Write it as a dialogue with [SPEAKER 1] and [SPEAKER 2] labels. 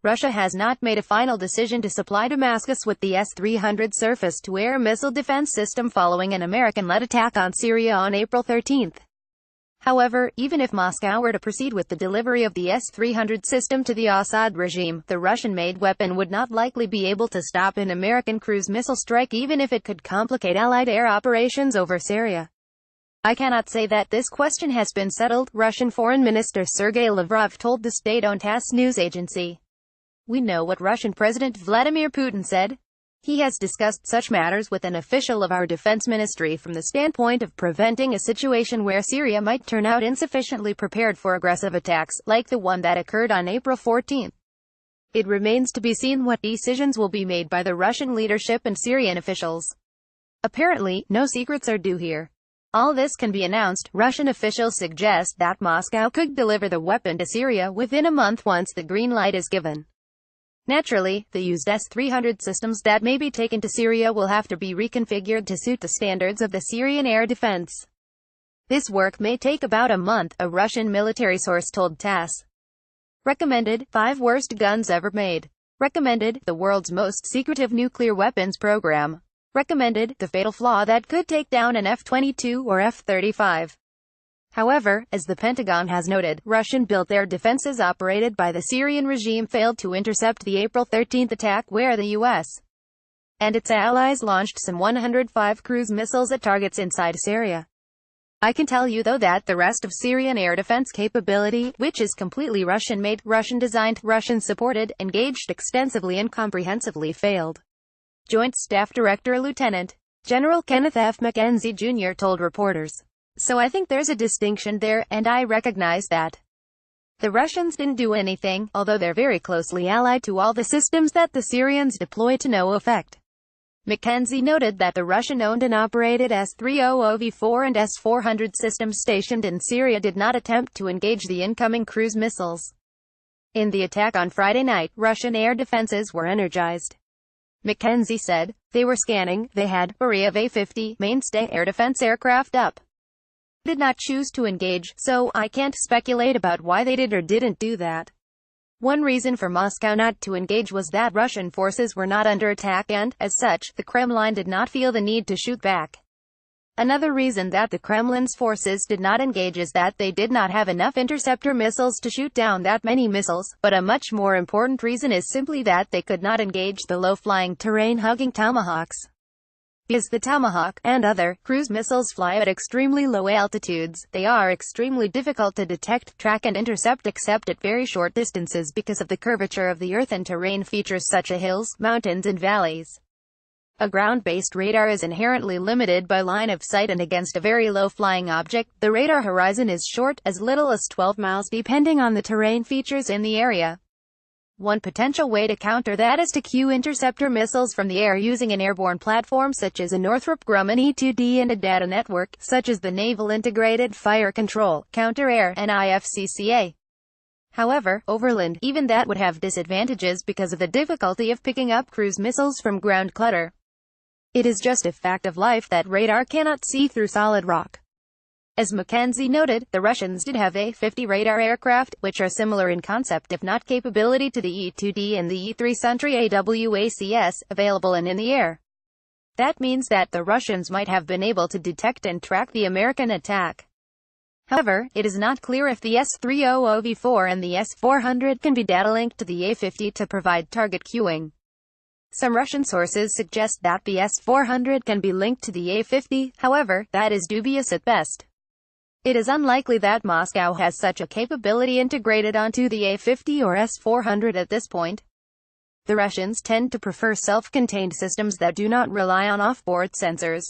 [SPEAKER 1] Russia has not made a final decision to supply Damascus with the S-300 surface-to-air missile defense system following an American-led attack on Syria on April 13. However, even if Moscow were to proceed with the delivery of the S-300 system to the Assad regime, the Russian-made weapon would not likely be able to stop an American cruise missile strike even if it could complicate Allied air operations over Syria. I cannot say that this question has been settled, Russian Foreign Minister Sergei Lavrov told the state-owned TASS news agency. We know what Russian President Vladimir Putin said. He has discussed such matters with an official of our defense ministry from the standpoint of preventing a situation where Syria might turn out insufficiently prepared for aggressive attacks, like the one that occurred on April 14. It remains to be seen what decisions will be made by the Russian leadership and Syrian officials. Apparently, no secrets are due here. All this can be announced. Russian officials suggest that Moscow could deliver the weapon to Syria within a month once the green light is given. Naturally, the used S-300 systems that may be taken to Syria will have to be reconfigured to suit the standards of the Syrian air defense. This work may take about a month, a Russian military source told TASS. Recommended, 5 worst guns ever made. Recommended, the world's most secretive nuclear weapons program. Recommended, the fatal flaw that could take down an F-22 or F-35. However, as the Pentagon has noted, Russian-built air defenses operated by the Syrian regime failed to intercept the April 13 attack where the U.S. and its allies launched some 105 cruise missiles at targets inside Syria. I can tell you though that the rest of Syrian air defense capability, which is completely Russian-made, Russian-designed, Russian-supported, engaged extensively and comprehensively failed. Joint Staff Director Lieutenant General Kenneth F. Mackenzie Jr. told reporters. So I think there's a distinction there, and I recognize that. The Russians didn't do anything, although they're very closely allied to all the systems that the Syrians deploy to no effect. Mackenzie noted that the Russian-owned and operated S-300V4 and S-400 systems stationed in Syria did not attempt to engage the incoming cruise missiles. In the attack on Friday night, Russian air defenses were energized. Mackenzie said, they were scanning, they had Beria A-50 mainstay air defense aircraft up. Did not choose to engage, so I can't speculate about why they did or didn't do that. One reason for Moscow not to engage was that Russian forces were not under attack and, as such, the Kremlin did not feel the need to shoot back. Another reason that the Kremlin's forces did not engage is that they did not have enough interceptor missiles to shoot down that many missiles, but a much more important reason is simply that they could not engage the low-flying, terrain-hugging Tomahawks. Because the Tomahawk, and other, cruise missiles fly at extremely low altitudes, they are extremely difficult to detect, track and intercept except at very short distances because of the curvature of the earth and terrain features such as hills, mountains and valleys. A ground-based radar is inherently limited by line of sight and against a very low-flying object, the radar horizon is short, as little as 12 miles depending on the terrain features in the area. One potential way to counter that is to cue interceptor missiles from the air using an airborne platform such as a Northrop Grumman E-2D and a data network, such as the Naval Integrated Fire Control, Counter-Air, NIFCCA. However, overland, even that would have disadvantages because of the difficulty of picking up cruise missiles from ground clutter. It is just a fact of life that radar cannot see through solid rock. As Mackenzie noted, the Russians did have A-50 radar aircraft, which are similar in concept if not capability to the E-2D and the E-3 Sentry AWACS, available and in the air. That means that the Russians might have been able to detect and track the American attack. However, it is not clear if the S-300V4 and the S-400 can be data linked to the A-50 to provide target cueing. Some Russian sources suggest that the S-400 can be linked to the A-50, however, that is dubious at best. It is unlikely that Moscow has such a capability integrated onto the A-50 or S-400 at this point. The Russians tend to prefer self-contained systems that do not rely on off-board sensors.